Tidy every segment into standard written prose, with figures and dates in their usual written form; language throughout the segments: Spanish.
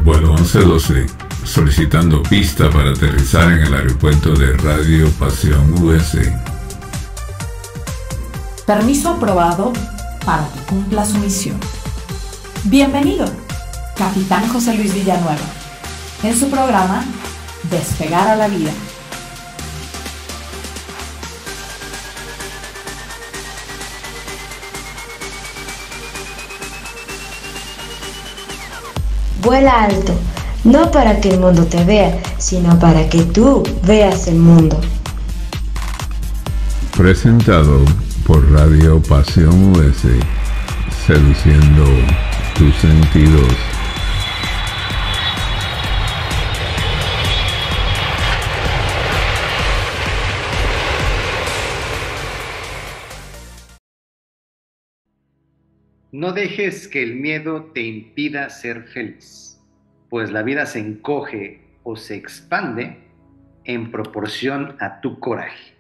Vuelo 1112, solicitando pista para aterrizar en el aeropuerto de Radio Pasión USA. Permiso aprobado para que cumpla su misión. Bienvenido, Capitán José Luis Villanueva, en su programa Despegar a la Vida. Vuela alto, no para que el mundo te vea, sino para que tú veas el mundo. Presentado por Radio Pasión USA, seduciendo tus sentidos. No dejes que el miedo te impida ser feliz, pues la vida se encoge o se expande en proporción a tu coraje.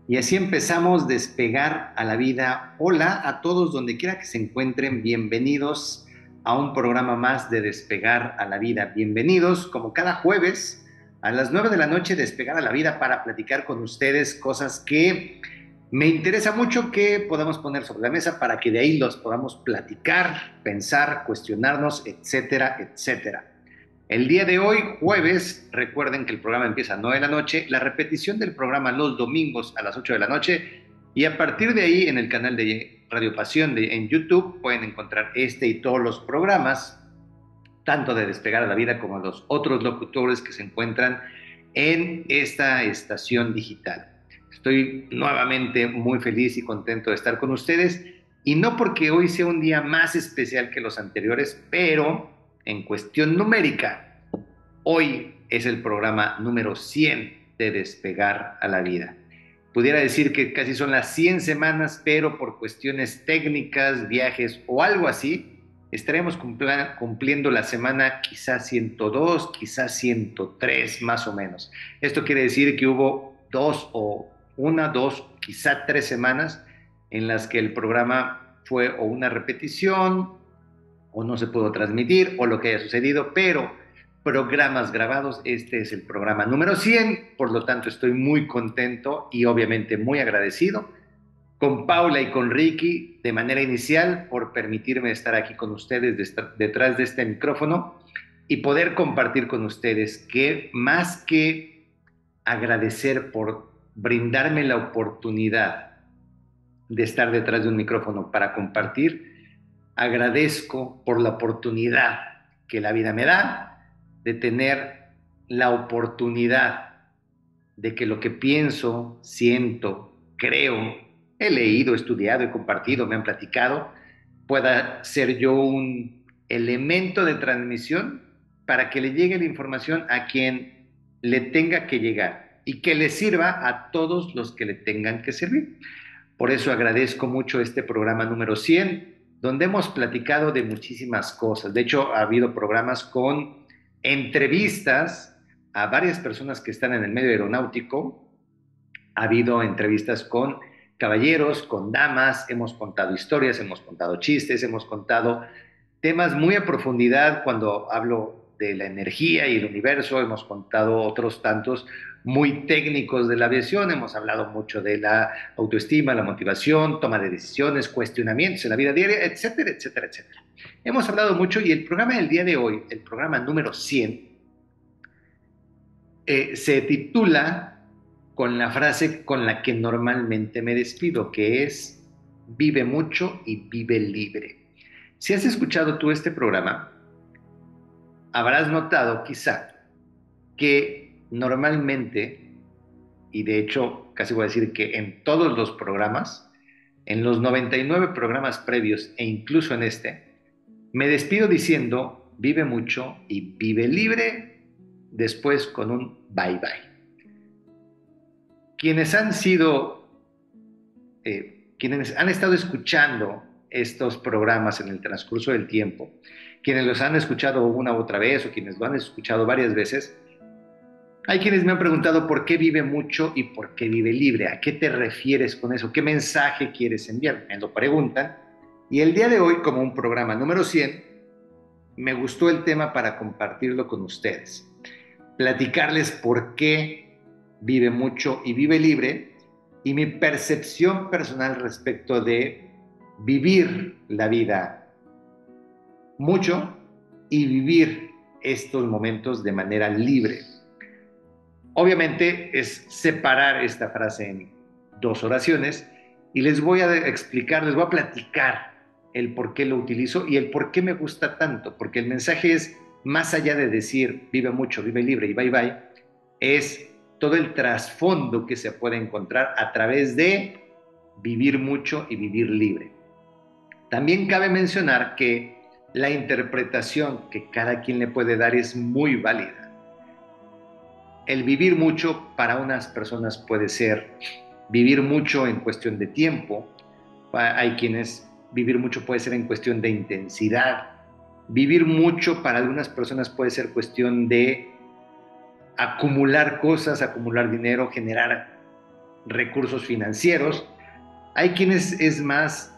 Y así empezamos Despegar a la Vida. Hola a todos donde quiera que se encuentren, bienvenidos a un programa más de Despegar a la Vida. Bienvenidos como cada jueves a las 9 de la noche, Despegar a la Vida, para platicar con ustedes cosas que me interesa mucho que podamos poner sobre la mesa para que de ahí los podamos platicar, pensar, cuestionarnos, etcétera, etcétera. El día de hoy, jueves, recuerden que el programa empieza a 9 de la noche, la repetición del programa los domingos a las 8 de la noche, y a partir de ahí en el canal de Radio Pasión en YouTube pueden encontrar este y todos los programas, tanto de Despegar a la Vida como los otros locutores que se encuentran en esta estación digital. Estoy nuevamente muy feliz y contento de estar con ustedes, y no porque hoy sea un día más especial que los anteriores, pero en cuestión numérica, hoy es el programa número 100 de Despegar a la Vida. Pudiera decir que casi son las 100 semanas, pero por cuestiones técnicas, viajes o algo así, estaremos cumpliendo la semana quizás 102, quizás 103 más o menos. Esto quiere decir que hubo dos, quizá 3 semanas en las que el programa fue o una repetición o no se pudo transmitir o lo que haya sucedido, pero programas grabados, este es el programa número 100, por lo tanto estoy muy contento y obviamente muy agradecido con Paula y con Ricky de manera inicial por permitirme estar aquí con ustedes detrás de este micrófono y poder compartir con ustedes, que más que agradecer por brindarme la oportunidad de estar detrás de un micrófono para compartir, agradezco por la oportunidad que la vida me da de tener la oportunidad de que lo que pienso, siento, creo, he leído, estudiado, he compartido, me han platicado, pueda ser yo un elemento de transmisión para que le llegue la información a quien le tenga que llegar y que le sirva a todos los que le tengan que servir. Por eso agradezco mucho este programa número 100, donde hemos platicado de muchísimas cosas. De hecho, ha habido programas con entrevistas a varias personas que están en el medio aeronáutico. Ha habido entrevistas con caballeros, con damas, hemos contado historias, hemos contado chistes, hemos contado temas muy a profundidad. Cuando hablo de la energía y el universo, hemos contado otros tantos muy técnicos de la aviación, hemos hablado mucho de la autoestima, la motivación, toma de decisiones, cuestionamientos en la vida diaria, etcétera, etcétera, etcétera. Hemos hablado mucho, y el programa del día de hoy, el programa número 100, se titula con la frase con la que normalmente me despido, que es: vive mucho y vive libre. Si has escuchado tú este programa, habrás notado quizá que normalmente, y de hecho casi voy a decir que en todos los programas, en los 99 programas previos e incluso en este, me despido diciendo vive mucho y vive libre, después con un bye bye. Quienes han estado escuchando estos programas en el transcurso del tiempo, quienes los han escuchado una u otra vez o quienes lo han escuchado varias veces, hay quienes me han preguntado por qué vive mucho y por qué vive libre. ¿A qué te refieres con eso? ¿Qué mensaje quieres enviar? Me lo preguntan. Y el día de hoy, como un programa número 100, me gustó el tema para compartirlo con ustedes. Platicarles por qué vive mucho y vive libre y mi percepción personal respecto de vivir la vida mucho y vivir estos momentos de manera libre. Obviamente es separar esta frase en dos oraciones y les voy a explicar, les voy a platicar el por qué lo utilizo y el por qué me gusta tanto, porque el mensaje es más allá de decir vive mucho, vive libre y bye bye, es todo el trasfondo que se puede encontrar a través de vivir mucho y vivir libre. También cabe mencionar que la interpretación que cada quien le puede dar es muy válida. El vivir mucho para unas personas puede ser vivir mucho en cuestión de tiempo, hay quienes vivir mucho puede ser en cuestión de intensidad, vivir mucho para algunas personas puede ser cuestión de acumular cosas, acumular dinero, generar recursos financieros, hay quienes es más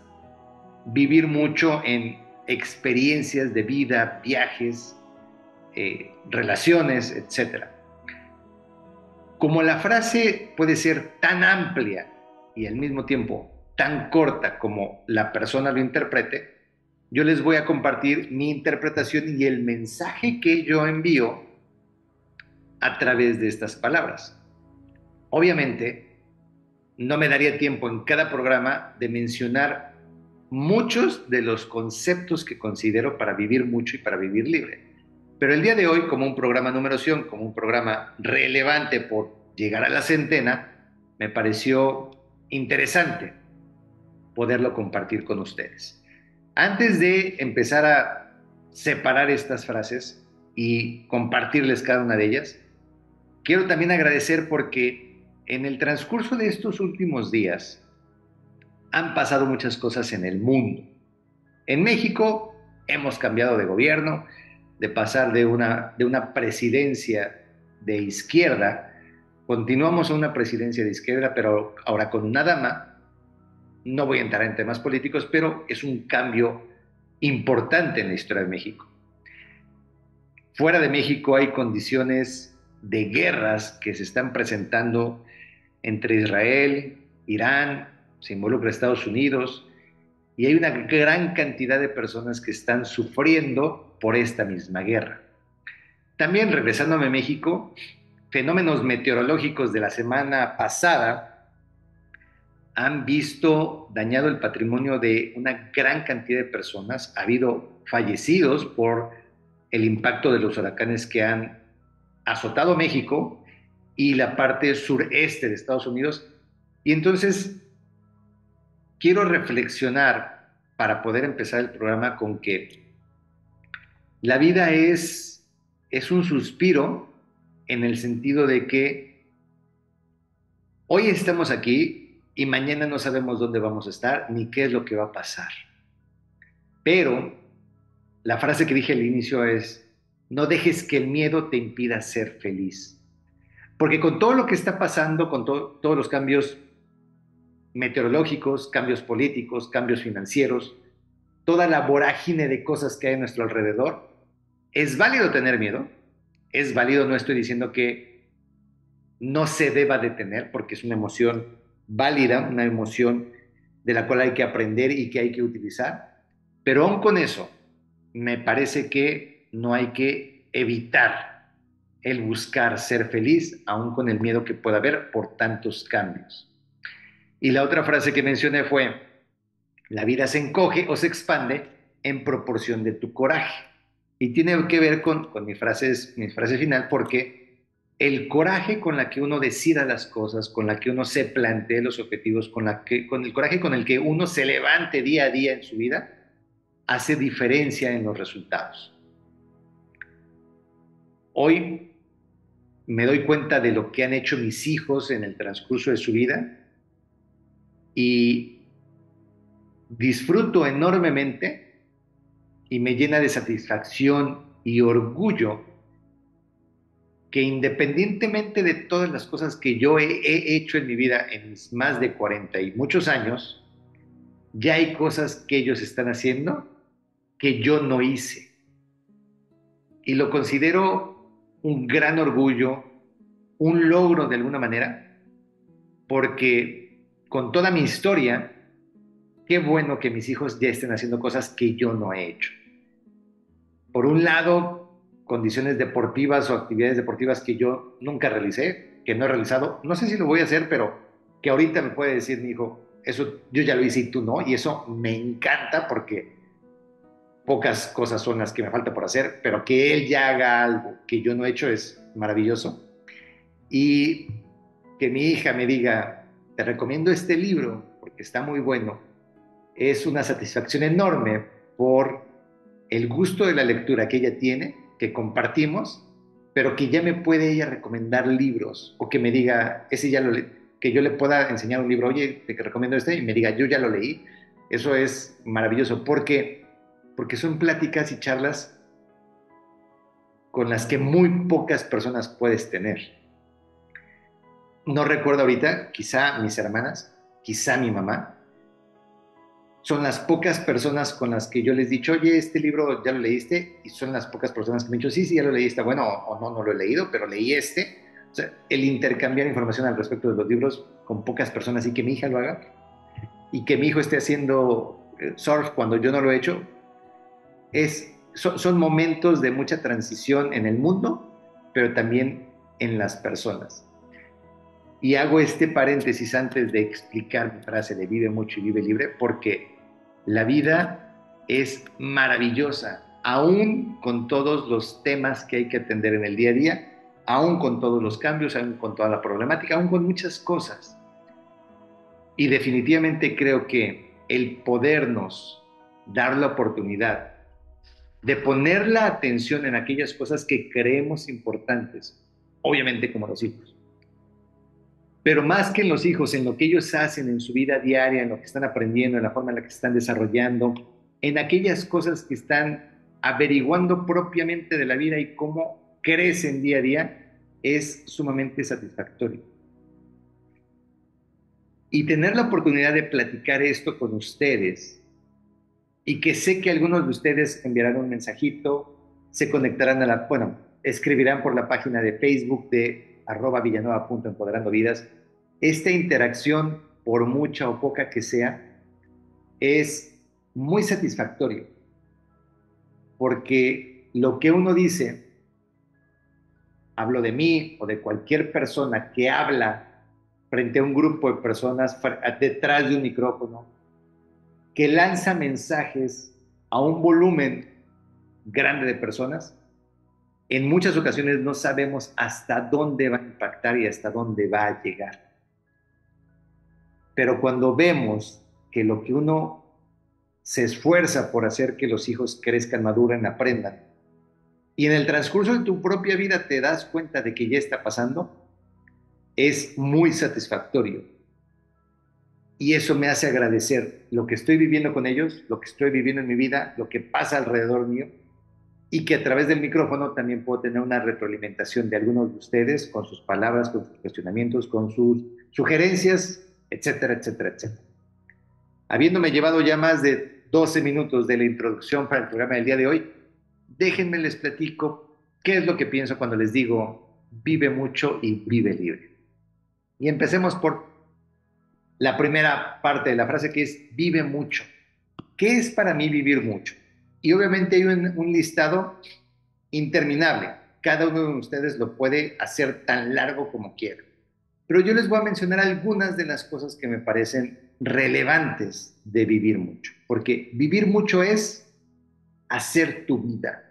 vivir mucho en experiencias de vida, viajes, relaciones, etc. Como la frase puede ser tan amplia y al mismo tiempo tan corta como la persona lo interprete, yo les voy a compartir mi interpretación y el mensaje que yo envío a través de estas palabras. Obviamente, no me daría tiempo en cada programa de mencionar muchos de los conceptos que considero para vivir mucho y para vivir libre. Pero el día de hoy, como un programa número 100, como un programa relevante por llegar a la centena, me pareció interesante poderlo compartir con ustedes. Antes de empezar a separar estas frases y compartirles cada una de ellas, quiero también agradecer porque en el transcurso de estos últimos días han pasado muchas cosas en el mundo. En México hemos cambiado de gobierno, de pasar de una presidencia de izquierda, continuamos a una presidencia de izquierda, pero ahora con una dama. No voy a entrar en temas políticos, pero es un cambio importante en la historia de México. Fuera de México hay condiciones de guerras que se están presentando entre Israel, Irán, se involucra Estados Unidos, y hay una gran cantidad de personas que están sufriendo por esta misma guerra. También, regresándome a México, fenómenos meteorológicos de la semana pasada han visto dañado el patrimonio de una gran cantidad de personas. Ha habido fallecidos por el impacto de los huracanes que han azotado México y la parte sureste de Estados Unidos. Y entonces quiero reflexionar para poder empezar el programa con que la vida es un suspiro en el sentido de que hoy estamos aquí y mañana no sabemos dónde vamos a estar ni qué es lo que va a pasar. Pero la frase que dije al inicio es: no dejes que el miedo te impida ser feliz. Porque con todo lo que está pasando, con todos los cambios meteorológicos, cambios políticos, cambios financieros, toda la vorágine de cosas que hay a nuestro alrededor, es válido tener miedo, es válido, no estoy diciendo que no se deba de tener, porque es una emoción válida, una emoción de la cual hay que aprender y que hay que utilizar, pero aún con eso, me parece que no hay que evitar el buscar ser feliz, aún con el miedo que pueda haber por tantos cambios. Y la otra frase que mencioné fue: la vida se encoge o se expande en proporción de tu coraje. Y tiene que ver con mi frase final, porque el coraje con la que uno decida las cosas, con la que uno se plantee los objetivos, con el coraje con el que uno se levante día a día en su vida, hace diferencia en los resultados. Hoy me doy cuenta de lo que han hecho mis hijos en el transcurso de su vida y disfruto enormemente y me llena de satisfacción y orgullo que independientemente de todas las cosas que yo he hecho en mi vida en mis más de 40 y muchos años, ya hay cosas que ellos están haciendo que yo no hice. y lo considero un gran orgullo, un logro de alguna manera, porque con toda mi historia, qué bueno que mis hijos ya estén haciendo cosas que yo no he hecho. Por un lado, condiciones deportivas o actividades deportivas que yo nunca realicé, que no he realizado. No sé si lo voy a hacer, pero que ahorita me puede decir mi hijo, eso yo ya lo hice y tú no, y eso me encanta porque pocas cosas son las que me falta por hacer, pero que él ya haga algo que yo no he hecho es maravilloso. Y que mi hija me diga, te recomiendo este libro porque está muy bueno, es una satisfacción enorme por el gusto de la lectura que ella tiene, que compartimos, pero que ya me puede ella recomendar libros o que me diga, ese ya lo leí, que yo le pueda enseñar un libro, oye, te recomiendo este, y me diga, yo ya lo leí. Eso es maravilloso porque son pláticas y charlas con las que muy pocas personas puedes tener. No recuerdo ahorita, quizá mis hermanas, quizá mi mamá, son las pocas personas con las que yo les he dicho, oye, este libro ya lo leíste, y son las pocas personas que me han dicho, sí, sí, ya lo leíste, bueno, o no, no lo he leído, pero leí este. O sea, el intercambiar información al respecto de los libros con pocas personas y que mi hija lo haga, y que mi hijo esté haciendo surf cuando yo no lo he hecho, son momentos de mucha transición en el mundo, pero también en las personas. Y hago este paréntesis antes de explicar mi frase de vive mucho y vive libre, porque la vida es maravillosa, aún con todos los temas que hay que atender en el día a día, aún con todos los cambios, aún con toda la problemática, aún con muchas cosas. Y definitivamente creo que el podernos dar la oportunidad de poner la atención en aquellas cosas que creemos importantes, obviamente como los hijos, pero más que en los hijos, en lo que ellos hacen en su vida diaria, en lo que están aprendiendo, en la forma en la que se están desarrollando, en aquellas cosas que están averiguando propiamente de la vida y cómo crecen día a día, es sumamente satisfactorio. Y tener la oportunidad de platicar esto con ustedes, y que sé que algunos de ustedes enviarán un mensajito, se conectarán bueno, escribirán por la página de Facebook de @villanueva.empoderando vidas. Esta interacción, por mucha o poca que sea, es muy satisfactorio, porque lo que uno dice, hablo de mí o de cualquier persona que habla frente a un grupo de personas detrás de un micrófono, que lanza mensajes a un volumen grande de personas, en muchas ocasiones no sabemos hasta dónde va a impactar y hasta dónde va a llegar. Pero cuando vemos que lo que uno se esfuerza por hacer que los hijos crezcan, maduren, aprendan, y en el transcurso de tu propia vida te das cuenta de que ya está pasando, es muy satisfactorio. Y eso me hace agradecer lo que estoy viviendo con ellos, lo que estoy viviendo en mi vida, lo que pasa alrededor mío, y que a través del micrófono también puedo tener una retroalimentación de algunos de ustedes con sus palabras, con sus cuestionamientos, con sus sugerencias, etcétera, etcétera, etcétera. Habiéndome llevado ya más de 12 minutos de la introducción para el programa del día de hoy, déjenme les platico qué es lo que pienso cuando les digo vive mucho y vive libre. Y empecemos por la primera parte de la frase, que es vive mucho. ¿Qué es para mí vivir mucho? Y obviamente hay un listado interminable. Cada uno de ustedes lo puede hacer tan largo como quiera. Pero yo les voy a mencionar algunas de las cosas que me parecen relevantes de vivir mucho. Porque vivir mucho es hacer tu vida.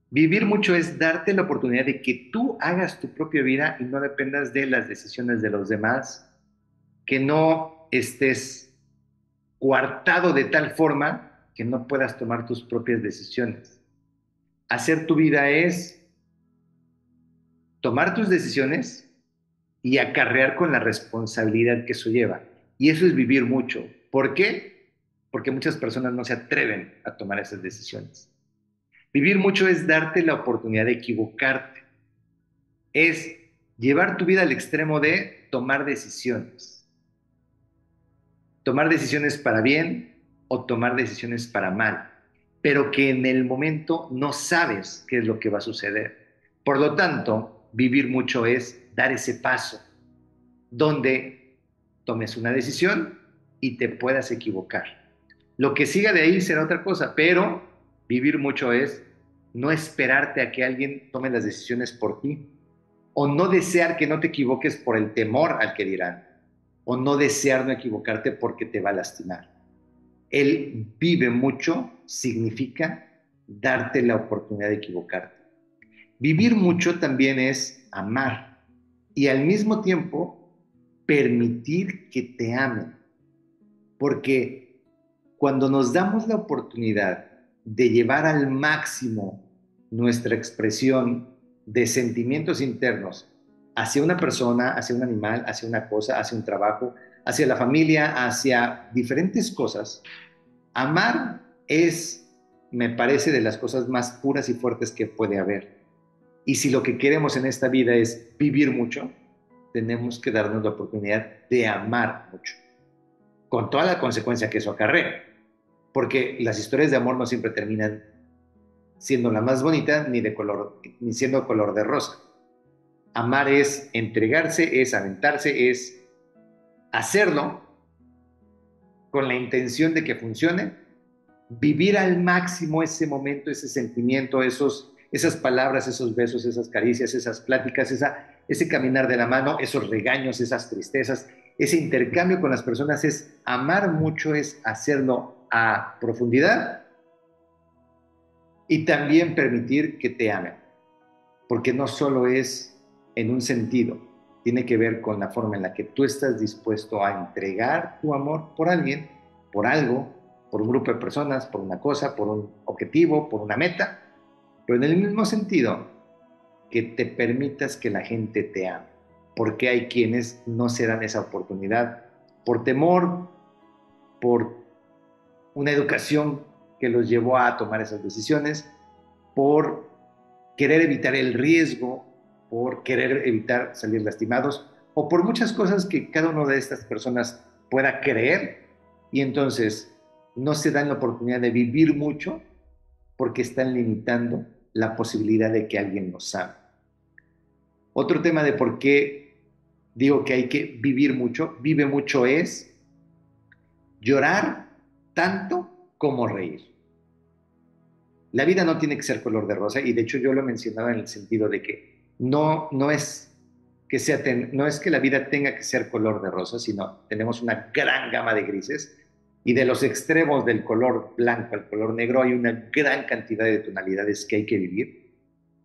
Vivir mucho es darte la oportunidad de que tú hagas tu propia vida y no dependas de las decisiones de los demás, que no estés coartado de tal forma que no puedas tomar tus propias decisiones. Hacer tu vida es tomar tus decisiones y acarrear con la responsabilidad que eso lleva. Y eso es vivir mucho. ¿Por qué? Porque muchas personas no se atreven a tomar esas decisiones. Vivir mucho es darte la oportunidad de equivocarte. Es llevar tu vida al extremo de tomar decisiones. Tomar decisiones para bien o tomar decisiones para mal. pero que en el momento no sabes qué es lo que va a suceder. Por lo tanto, vivir mucho es dar ese paso donde tomes una decisión y te puedas equivocar. Lo que siga de ahí será otra cosa, pero vivir mucho es no esperarte a que alguien tome las decisiones por ti, o no desear que no te equivoques por el temor al que dirán, o no desear no equivocarte porque te va a lastimar. El vive mucho significa darte la oportunidad de equivocarte. Vivir mucho también es amar y al mismo tiempo permitir que te amen, porque cuando nos damos la oportunidad de llevar al máximo nuestra expresión de sentimientos internos hacia una persona, hacia un animal, hacia una cosa, hacia un trabajo, hacia la familia, hacia diferentes cosas, amar es, me parece, de las cosas más puras y fuertes que puede haber. Y si lo que queremos en esta vida es vivir mucho, tenemos que darnos la oportunidad de amar mucho, con toda la consecuencia que eso acarrea. Porque las historias de amor no siempre terminan siendo la más bonita ni de color, ni siendo color de rosa. Amar es entregarse, es aventarse, es hacerlo con la intención de que funcione, vivir al máximo ese momento, ese sentimiento, esas palabras, esos besos, esas caricias, esas pláticas, ese caminar de la mano, esos regaños, esas tristezas, ese intercambio con las personas. Es amar mucho, es hacerlo a profundidad y también permitir que te amen, porque no solo es en un sentido, tiene que ver con la forma en la que tú estás dispuesto a entregar tu amor por alguien, por algo, por un grupo de personas, por una cosa, por un objetivo, por una meta, pero en el mismo sentido que te permitas que la gente te ame, porque hay quienes no se dan esa oportunidad por temor, por una educación que los llevó a tomar esas decisiones, por querer evitar el riesgo, por querer evitar salir lastimados, o por muchas cosas que cada una de estas personas pueda creer, y entonces no se dan la oportunidad de vivir mucho porque están limitando la posibilidad de que alguien los ame. Otro tema de por qué digo que hay que vivir mucho, vive mucho, es llorar tanto como reír. La vida no tiene que ser color de rosa, y de hecho yo lo mencionaba en el sentido de que no es que la vida tenga que ser color de rosa, sino tenemos una gran gama de grises, y de los extremos del color blanco al color negro hay una gran cantidad de tonalidades que hay que vivir.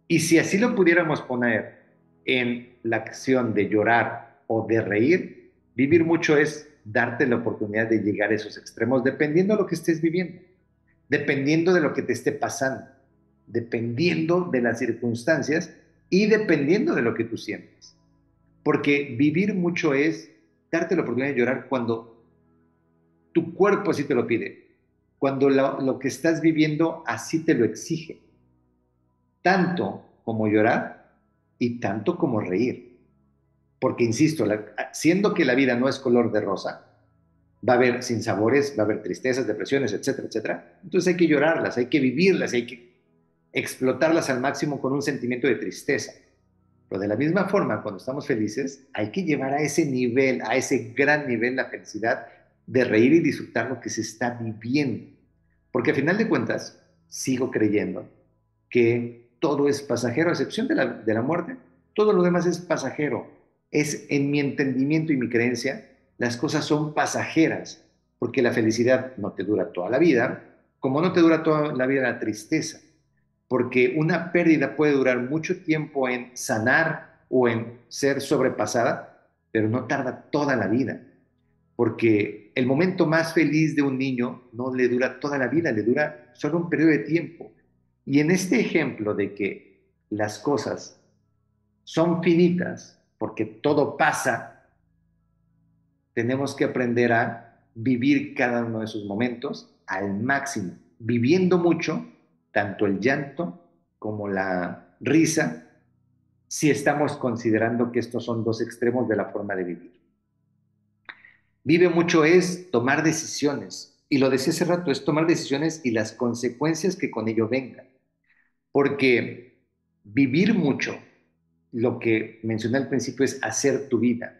Y si así lo pudiéramos poner en la acción de llorar o de reír, vivir mucho es darte la oportunidad de llegar a esos extremos dependiendo de lo que estés viviendo, dependiendo de lo que te esté pasando, dependiendo de las circunstancias y dependiendo de lo que tú sientes. Porque vivir mucho es darte la oportunidad de llorar cuando tu cuerpo así te lo pide, cuando lo que estás viviendo así te lo exige, tanto como llorar y tanto como reír. Porque, insisto, siendo que la vida no es color de rosa, va a haber sinsabores, va a haber tristezas, depresiones, etcétera, etcétera. Entonces hay que llorarlas, hay que vivirlas, hay que explotarlas al máximo con un sentimiento de tristeza. Pero de la misma forma, cuando estamos felices, hay que llevar a ese nivel, a ese gran nivel, la felicidad de reír y disfrutar lo que se está viviendo. Porque a final de cuentas, sigo creyendo que todo es pasajero, a excepción de la muerte. Todo lo demás es pasajero. Es, en mi entendimiento y mi creencia, las cosas son pasajeras, porque la felicidad no te dura toda la vida, como no te dura toda la vida la tristeza, porque una pérdida puede durar mucho tiempo en sanar o en ser sobrepasada, pero no tarda toda la vida, porque el momento más feliz de un niño no le dura toda la vida, le dura solo un periodo de tiempo. Y en este ejemplo de que las cosas son finitas, porque todo pasa, tenemos que aprender a vivir cada uno de esos momentos al máximo, viviendo mucho, tanto el llanto como la risa, si estamos considerando que estos son dos extremos de la forma de vivir. Vive mucho es tomar decisiones Y lo decía hace rato, es tomar decisiones y las consecuencias que con ello vengan. Porque vivir mucho, lo que mencioné al principio, es hacer tu vida.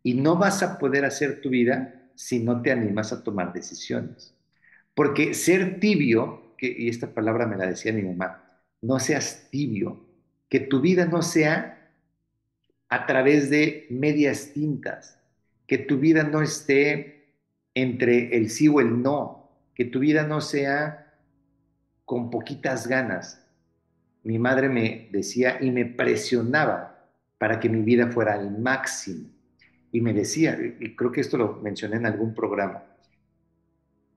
Y no vas a poder hacer tu vida si no te animas a tomar decisiones. Porque ser tibio, y esta palabra me la decía mi mamá, no seas tibio, que tu vida no sea a través de medias tintas, que tu vida no esté entre el sí o el no, que tu vida no sea con poquitas ganas. Mi madre me decía y me presionaba para que mi vida fuera al máximo. Y me decía, y creo que esto lo mencioné en algún programa,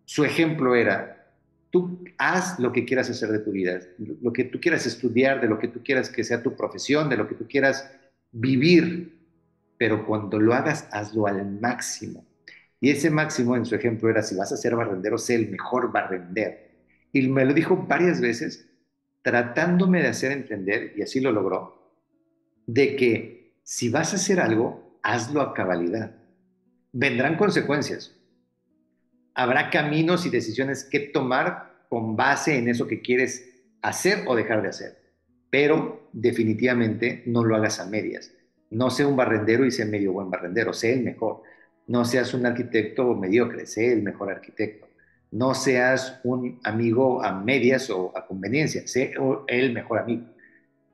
su ejemplo era, tú haz lo que quieras hacer de tu vida, lo que tú quieras estudiar, de lo que tú quieras que sea tu profesión, de lo que tú quieras vivir, pero cuando lo hagas, hazlo al máximo. Y ese máximo en su ejemplo era, si vas a ser barrendero, sé el mejor barrendero. Y me lo dijo varias veces, tratándome de hacer entender, y así lo logró, de que si vas a hacer algo, hazlo a cabalidad. Vendrán consecuencias, habrá caminos y decisiones que tomar con base en eso que quieres hacer o dejar de hacer. Pero definitivamente no lo hagas a medias. No sé un barrendero y sé medio buen barrendero, sé el mejor. No seas un arquitecto mediocre, sé el mejor arquitecto. No seas un amigo a medias o a conveniencia, sé el mejor amigo.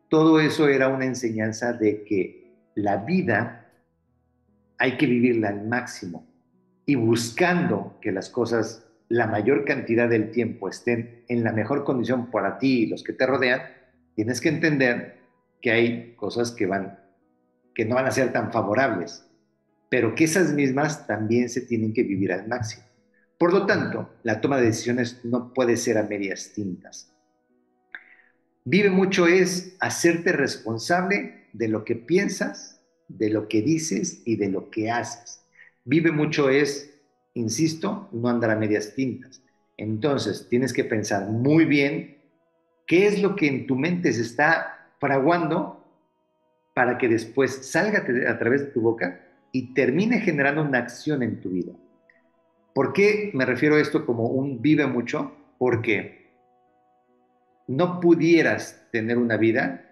Todo eso era una enseñanza de que la vida hay que vivirla al máximo y buscando que las cosas la mayor cantidad del tiempo estén en la mejor condición para ti y los que te rodean, tienes que entender que hay cosas que no van a ser tan favorables, pero que esas mismas también se tienen que vivir al máximo. Por lo tanto, la toma de decisiones no puede ser a medias tintas. Vive mucho es hacerte responsable de lo que piensas, de lo que dices y de lo que haces. Vive mucho es, insisto, no andar a medias tintas. Entonces, tienes que pensar muy bien qué es lo que en tu mente se está fraguando para que después salga a través de tu boca y termine generando una acción en tu vida. ¿Por qué me refiero a esto como un vive mucho? Porque no pudieras tener una vida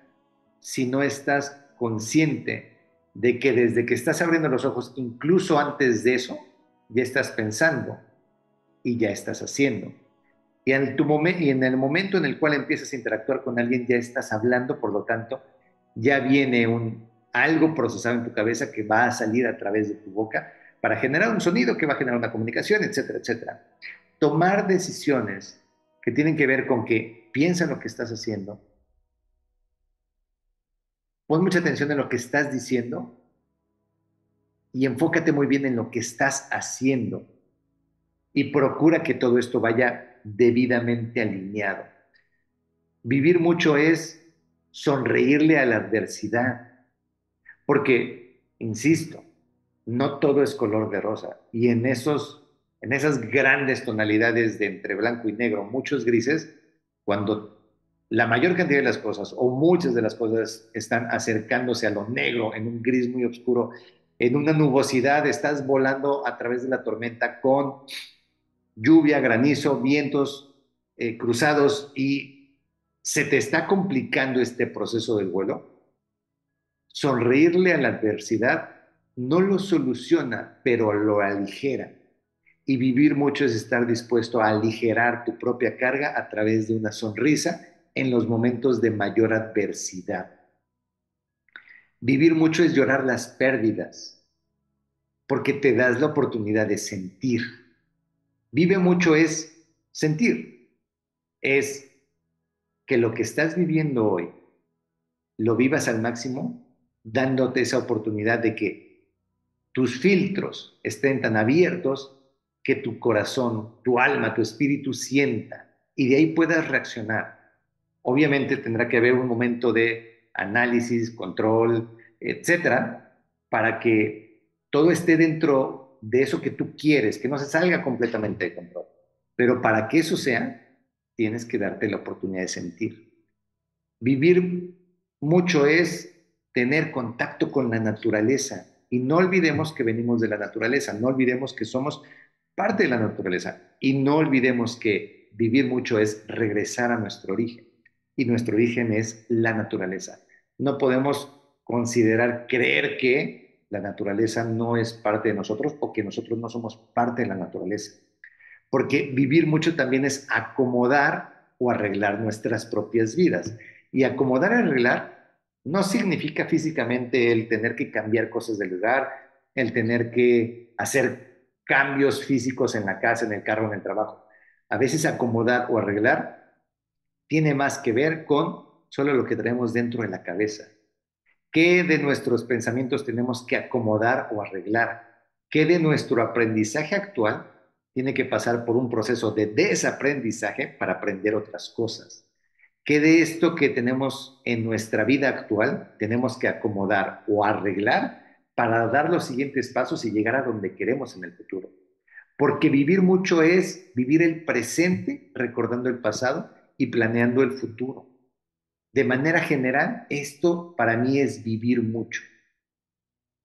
si no estás consciente de que desde que estás abriendo los ojos, incluso antes de eso, ya estás pensando y ya estás haciendo. Y en el momento en el cual empiezas a interactuar con alguien, ya estás hablando, por lo tanto, ya viene algo procesado en tu cabeza que va a salir a través de tu boca para generar un sonido que va a generar una comunicación, etcétera, etcétera. Tomar decisiones que tienen que ver con que piensa en lo que estás haciendo, pon mucha atención en lo que estás diciendo y enfócate muy bien en lo que estás haciendo y procura que todo esto vaya debidamente alineado. Vivir mucho es sonreírle a la adversidad, porque, insisto, no todo es color de rosa y en esas grandes tonalidades de entre blanco y negro, muchos grises, cuando la mayor cantidad de las cosas o muchas de las cosas están acercándose a lo negro, en un gris muy oscuro, en una nubosidad, estás volando a través de la tormenta con lluvia, granizo, vientos cruzados y se te está complicando este proceso del vuelo. Sonreírle a la adversidad no lo soluciona, pero lo aligera. Y vivir mucho es estar dispuesto a aligerar tu propia carga a través de una sonrisa en los momentos de mayor adversidad. Vivir mucho es llorar las pérdidas, porque te das la oportunidad de sentir. Vive mucho es sentir, es que lo que estás viviendo hoy lo vivas al máximo, dándote esa oportunidad de que tus filtros estén tan abiertos que tu corazón, tu alma, tu espíritu sienta y de ahí puedas reaccionar. Obviamente tendrá que haber un momento de análisis, control, etcétera, para que todo esté dentro de eso que tú quieres, que no se salga completamente de control. Pero para que eso sea, tienes que darte la oportunidad de sentir. Vivir mucho es tener contacto con la naturaleza y no olvidemos que venimos de la naturaleza, no olvidemos que somos parte de la naturaleza. Y no olvidemos que vivir mucho es regresar a nuestro origen. Y nuestro origen es la naturaleza. No podemos considerar, creer que la naturaleza no es parte de nosotros o que nosotros no somos parte de la naturaleza. Porque vivir mucho también es acomodar o arreglar nuestras propias vidas. Y acomodar y arreglar no significa físicamente el tener que cambiar cosas del lugar, el tener que hacer cambios físicos en la casa, en el carro, en el trabajo. A veces acomodar o arreglar tiene más que ver con solo lo que traemos dentro de la cabeza. ¿Qué de nuestros pensamientos tenemos que acomodar o arreglar? ¿Qué de nuestro aprendizaje actual tiene que pasar por un proceso de desaprendizaje para aprender otras cosas? ¿Qué de esto que tenemos en nuestra vida actual tenemos que acomodar o arreglar para dar los siguientes pasos y llegar a donde queremos en el futuro? Porque vivir mucho es vivir el presente recordando el pasado y planeando el futuro. De manera general, esto para mí es vivir mucho.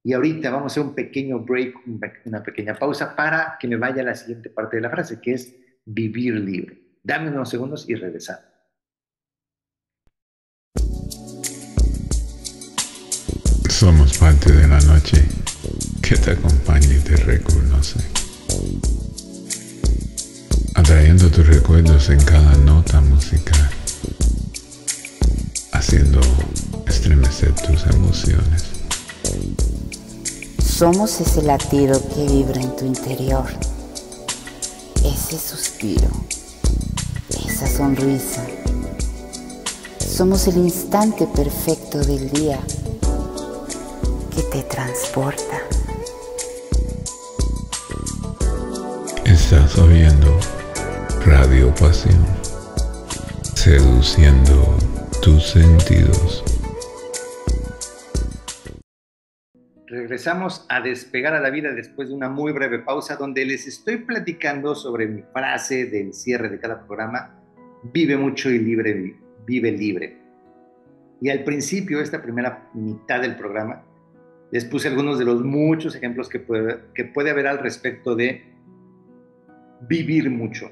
Y ahorita vamos a hacer un pequeño break, una pequeña pausa para que me vaya a la siguiente parte de la frase, que es vivir libre. Dame unos segundos y regresamos. Somos parte de la noche que te acompaña y te reconoce, atrayendo tus recuerdos en cada nota musical, haciendo estremecer tus emociones. Somos ese latido que vibra en tu interior, ese suspiro, esa sonrisa. Somos el instante perfecto del día que te transporta. Estás oyendo Radio Pasión, seduciendo tus sentidos. Regresamos a Despegar a la Vida después de una muy breve pausa donde les estoy platicando sobre mi frase del cierre de cada programa: vive mucho y libre, vive libre. Y al principio, esta primera mitad del programa, les puse algunos de los muchos ejemplos que puede haber al respecto de vivir mucho.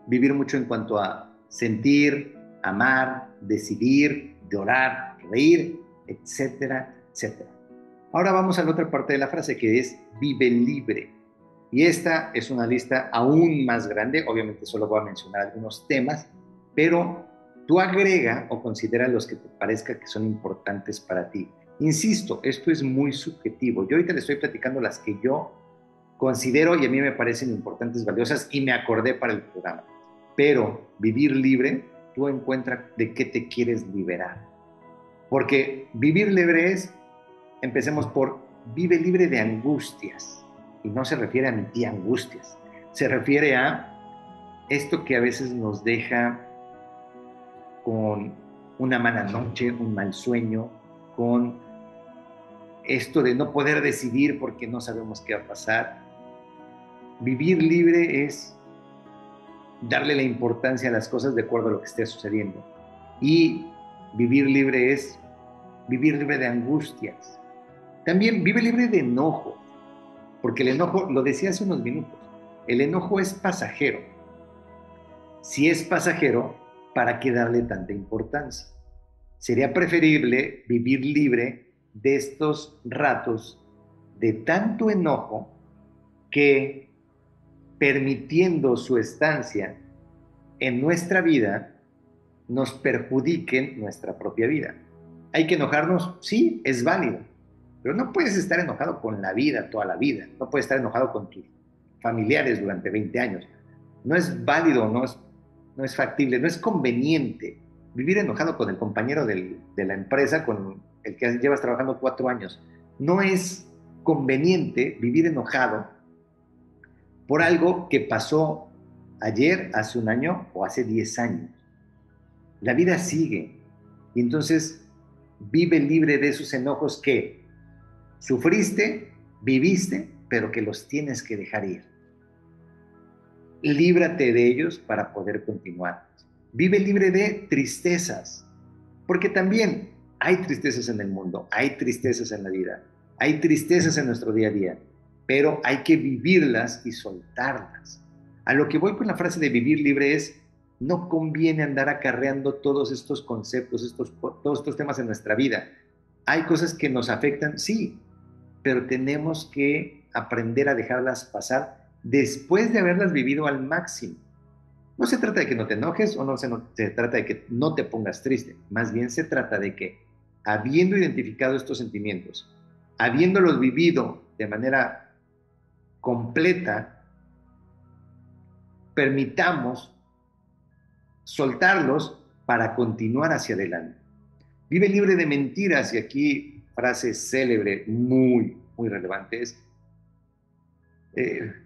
Vivir mucho en cuanto a sentir, amar, decidir, llorar, reír, etcétera, etcétera. Ahora vamos a la otra parte de la frase, que es vive libre. Y esta es una lista aún más grande. Obviamente solo voy a mencionar algunos temas, pero tú agrega o considera los que te parezca que son importantes para ti. Insisto, esto es muy subjetivo. Yo ahorita les estoy platicando las que yo considero y a mí me parecen importantes, valiosas, y me acordé para el programa. Pero vivir libre, tú encuentras de qué te quieres liberar. Porque vivir libre es, empecemos por, vive libre de angustias. Y no se refiere a mi tía angustias. Se refiere a esto que a veces nos deja con una mala noche, un mal sueño, con esto de no poder decidir porque no sabemos qué va a pasar. Vivir libre es darle la importancia a las cosas de acuerdo a lo que esté sucediendo. Y vivir libre es vivir libre de angustias. También vive libre de enojo, porque el enojo, lo decía hace unos minutos, el enojo es pasajero. Si es pasajero, ¿para qué darle tanta importancia? Sería preferible vivir libre de estos ratos de tanto enojo que, permitiendo su estancia en nuestra vida, nos perjudiquen nuestra propia vida. ¿Hay que enojarnos? Sí, es válido, pero no puedes estar enojado con la vida toda la vida, no puedes estar enojado con tus familiares durante 20 años. No es válido, no es factible, no es conveniente vivir enojado con el compañero de la empresa con el que llevas trabajando 4 años. No es conveniente vivir enojado por algo que pasó ayer, hace un año o hace 10 años. La vida sigue y entonces vive libre de esos enojos que sufriste, viviste, pero que los tienes que dejar ir. Líbrate de ellos para poder continuar. Vive libre de tristezas, porque también hay tristezas en el mundo, hay tristezas en la vida, hay tristezas en nuestro día a día. pero hay que vivirlas y soltarlas. A lo que voy con la frase de vivir libre es, no conviene andar acarreando todos estos conceptos, todos estos temas en nuestra vida. Hay cosas que nos afectan, sí, pero tenemos que aprender a dejarlas pasar después de haberlas vivido al máximo. No se trata de que no te enojes o no se trata de que no te pongas triste, más bien se trata de que, habiendo identificado estos sentimientos, habiéndolos vivido de manera completa, permitamos soltarlos para continuar hacia adelante. Vive libre de mentiras, y aquí frase célebre, muy, muy relevante, es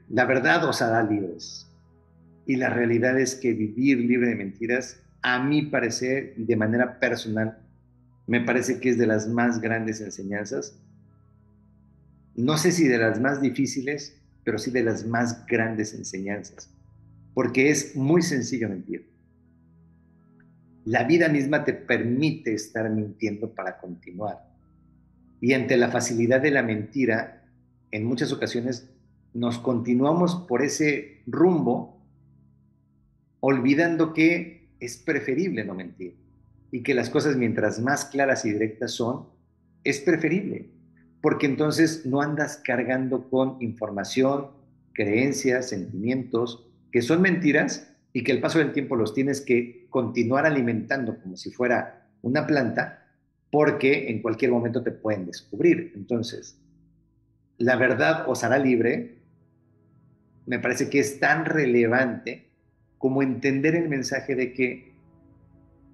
la verdad os hará libres. Y la realidad es que vivir libre de mentiras, a mi parecer, de manera personal, me parece que es de las más grandes enseñanzas. No sé si de las más difíciles, pero sí de las más grandes enseñanzas. Porque es muy sencillo mentir. La vida misma te permite estar mintiendo para continuar. Y ante la facilidad de la mentira, en muchas ocasiones nos continuamos por ese rumbo, olvidando que es preferible no mentir. Y que las cosas, mientras más claras y directas son, es preferible. Porque entonces no andas cargando con información, creencias, sentimientos, que son mentiras, y que al paso del tiempo los tienes que continuar alimentando como si fuera una planta, porque en cualquier momento te pueden descubrir. Entonces, la verdad os hará libre, me parece que es tan relevante como entender el mensaje de que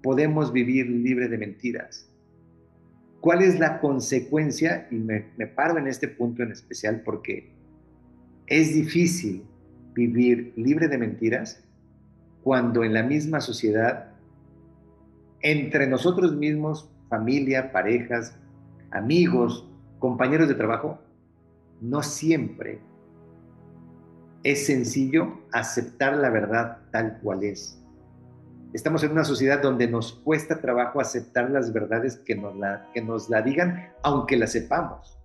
podemos vivir libre de mentiras. ¿Cuál es la consecuencia? Y me paro en este punto en especial porque es difícil vivir libre de mentiras cuando en la misma sociedad, entre nosotros mismos, familia, parejas, amigos, compañeros de trabajo, no siempre es sencillo aceptar la verdad tal cual es. Estamos en una sociedad donde nos cuesta trabajo aceptar las verdades que nos la digan, aunque la sepamos.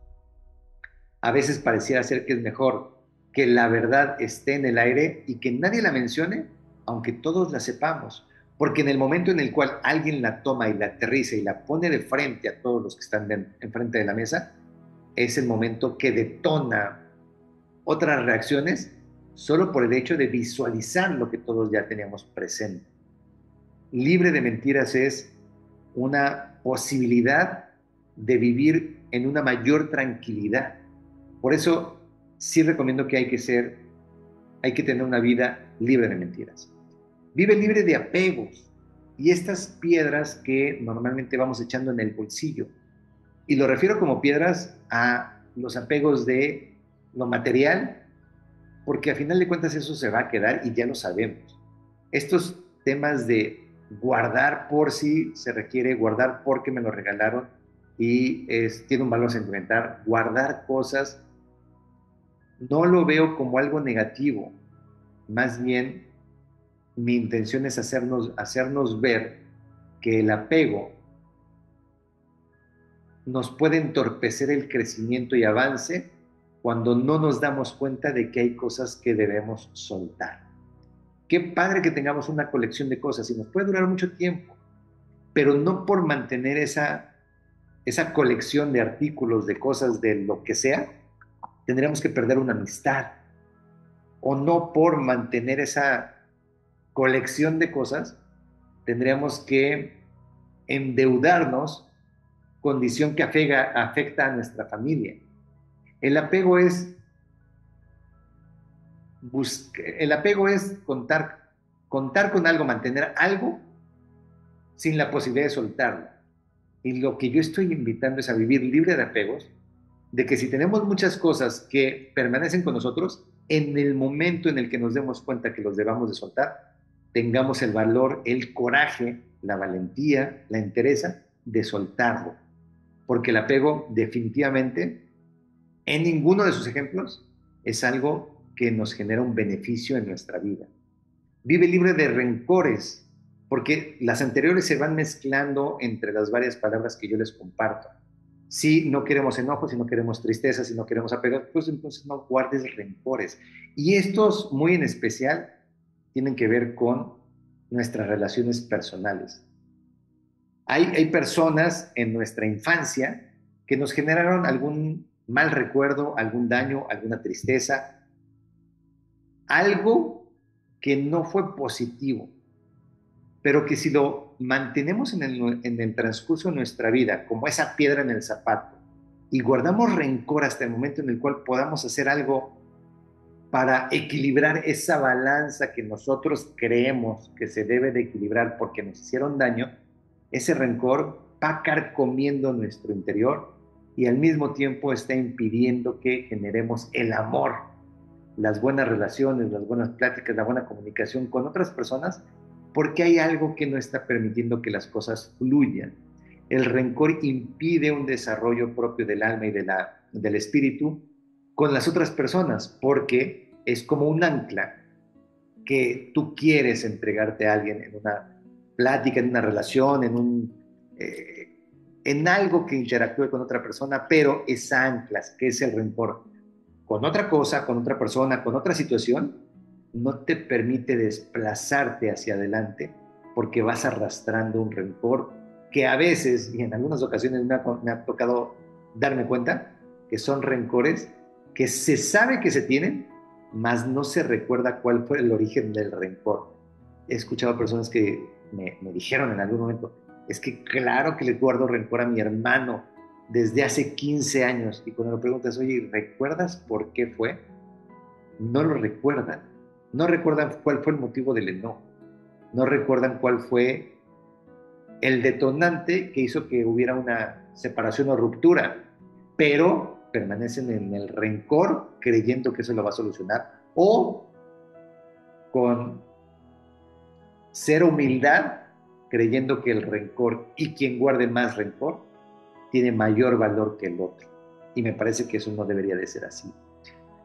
A veces pareciera ser que es mejor que la verdad esté en el aire y que nadie la mencione, aunque todos la sepamos. Porque en el momento en el cual alguien la toma y la aterriza y la pone de frente a todos los que están enfrente de la mesa, es el momento que detona otras reacciones solo por el hecho de visualizar lo que todos ya teníamos presente. Libre de mentiras es una posibilidad de vivir en una mayor tranquilidad. Por eso sí recomiendo que hay que tener una vida libre de mentiras. Vive libre de apegos y estas piedras que normalmente vamos echando en el bolsillo. Y lo refiero como piedras a los apegos de lo material, porque a final de cuentas eso se va a quedar y ya lo sabemos. Estos temas de guardar por si se requiere, guardar porque me lo regalaron y tiene un valor sentimental, guardar cosas, no lo veo como algo negativo, más bien mi intención es hacernos ver que el apego nos puede entorpecer el crecimiento y avance cuando no nos damos cuenta de que hay cosas que debemos soltar. Qué padre que tengamos una colección de cosas y nos puede durar mucho tiempo, pero no por mantener esa colección de artículos, de cosas, de lo que sea, tendríamos que perder una amistad. O no por mantener esa colección de cosas, tendríamos que endeudarnos, condición que afecta a nuestra familia. El apego es contar con algo, mantener algo sin la posibilidad de soltarlo. Y lo que yo estoy invitando es a vivir libre de apegos, de que si tenemos muchas cosas que permanecen con nosotros, en el momento en el que nos demos cuenta que los debamos de soltar, tengamos el valor, el coraje, la valentía, la entereza de soltarlo. Porque el apego definitivamente, en ninguno de sus ejemplos, es algo que nos genera un beneficio en nuestra vida. Vive libre de rencores, porque las anteriores se van mezclando entre las varias palabras que yo les comparto. Si no queremos enojos, si no queremos tristeza, si no queremos apegos, pues entonces no guardes rencores. Y estos, muy en especial, tienen que ver con nuestras relaciones personales. Hay personas en nuestra infancia que nos generaron algún mal recuerdo, algún daño, alguna tristeza, algo que no fue positivo, pero que si lo mantenemos en el transcurso de nuestra vida, como esa piedra en el zapato, y guardamos rencor hasta el momento en el cual podamos hacer algo para equilibrar esa balanza que nosotros creemos que se debe de equilibrar porque nos hicieron daño, ese rencor va carcomiendo nuestro interior y al mismo tiempo está impidiendo que generemos el amor, las buenas relaciones, las buenas pláticas, la buena comunicación con otras personas, porque hay algo que no está permitiendo que las cosas fluyan. El rencor impide un desarrollo propio del alma y del espíritu con las otras personas, porque es como un ancla que tú quieres entregarte a alguien en una plática, en una relación, en algo que interactúe con otra persona, pero es anclas, que es el rencor, con otra cosa, con otra persona, con otra situación, no te permite desplazarte hacia adelante porque vas arrastrando un rencor que a veces, y en algunas ocasiones me ha tocado darme cuenta, que son rencores que se sabe que se tienen, mas no se recuerda cuál fue el origen del rencor. He escuchado personas que me dijeron en algún momento, es que claro que le guardo rencor a mi hermano desde hace 15 años, y cuando le preguntas, oye, ¿recuerdas por qué fue? No lo recuerdan. No recuerdan cuál fue el motivo del enojo. No recuerdan cuál fue el detonante que hizo que hubiera una separación o ruptura, pero permanecen en el rencor creyendo que eso lo va a solucionar, o con cero humildad creyendo que el rencor y quien guarde más rencor tiene mayor valor que el otro. Y me parece que eso no debería de ser así.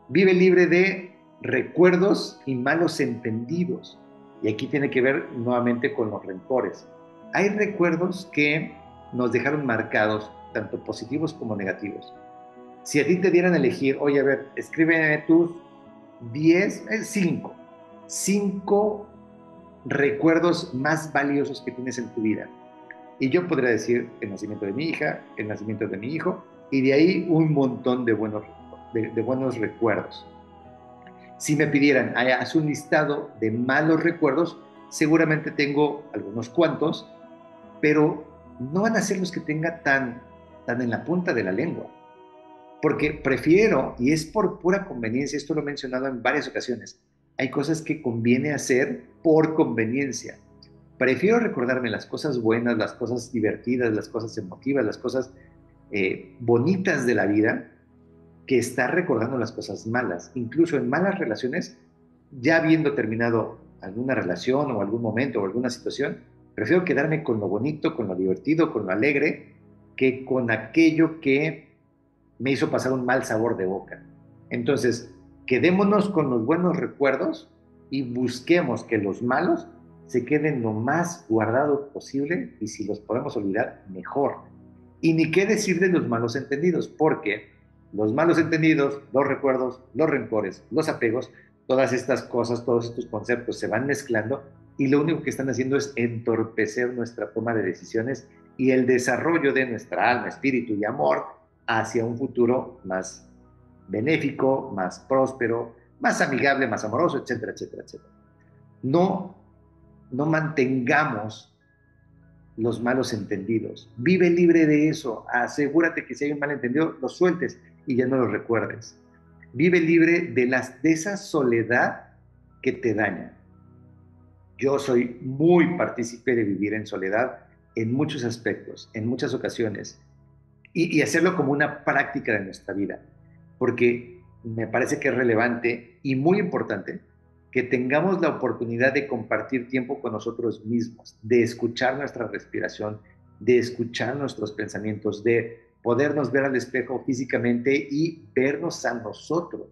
Vive libre de recuerdos y malos entendidos. Y aquí tiene que ver nuevamente con los rencores. Hay recuerdos que nos dejaron marcados, tanto positivos como negativos. Si a ti te dieran a elegir, oye, a ver, escríbeme tus 5 recuerdos más valiosos que tienes en tu vida. Y yo podría decir el nacimiento de mi hija, el nacimiento de mi hijo, y de ahí un montón de buenos recuerdos. Si me pidieran, haz un listado de malos recuerdos, seguramente tengo algunos cuantos, pero no van a ser los que tenga tan en la punta de la lengua. Porque prefiero, y es por pura conveniencia, esto lo he mencionado en varias ocasiones, hay cosas que conviene hacer por conveniencia. Prefiero recordarme las cosas buenas, las cosas divertidas, las cosas emotivas, las cosas bonitas de la vida, que estar recordando las cosas malas. Incluso en malas relaciones, ya habiendo terminado alguna relación o algún momento o alguna situación, prefiero quedarme con lo bonito, con lo divertido, con lo alegre, que con aquello que me hizo pasar un mal sabor de boca. Entonces, quedémonos con los buenos recuerdos y busquemos que los malos se queden lo más guardados posible, y si los podemos olvidar, mejor. Y ni qué decir de los malos entendidos, porque los malos entendidos, los recuerdos, los rencores, los apegos, todas estas cosas, todos estos conceptos se van mezclando y lo único que están haciendo es entorpecer nuestra toma de decisiones y el desarrollo de nuestra alma, espíritu y amor hacia un futuro más benéfico, más próspero, más amigable, más amoroso, etcétera, etcétera, etcétera. No mantengamos los malos entendidos. Vive libre de eso. Asegúrate que si hay un malentendido, lo sueltes y ya no lo recuerdes. Vive libre de esa soledad que te daña. Yo soy muy partícipe de vivir en soledad en muchos aspectos, en muchas ocasiones, y hacerlo como una práctica de nuestra vida, porque me parece que es relevante y muy importante que tengamos la oportunidad de compartir tiempo con nosotros mismos, de escuchar nuestra respiración, de escuchar nuestros pensamientos, de podernos ver al espejo físicamente y vernos a nosotros.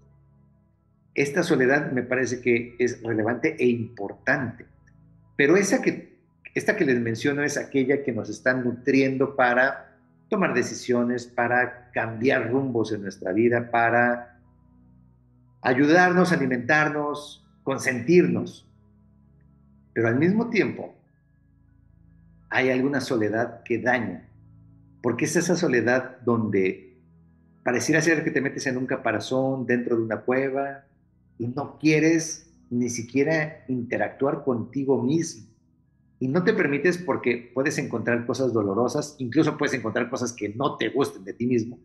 Esta soledad me parece que es relevante e importante, pero esta que les menciono es aquella que nos está nutriendo para tomar decisiones, para cambiar rumbos en nuestra vida, para ayudarnos, alimentarnos, consentirnos. Pero al mismo tiempo hay alguna soledad que daña, porque es esa soledad donde pareciera ser que te metes en un caparazón dentro de una cueva y no quieres ni siquiera interactuar contigo mismo. Y no te permites porque puedes encontrar cosas dolorosas, incluso puedes encontrar cosas que no te gusten de ti mismo.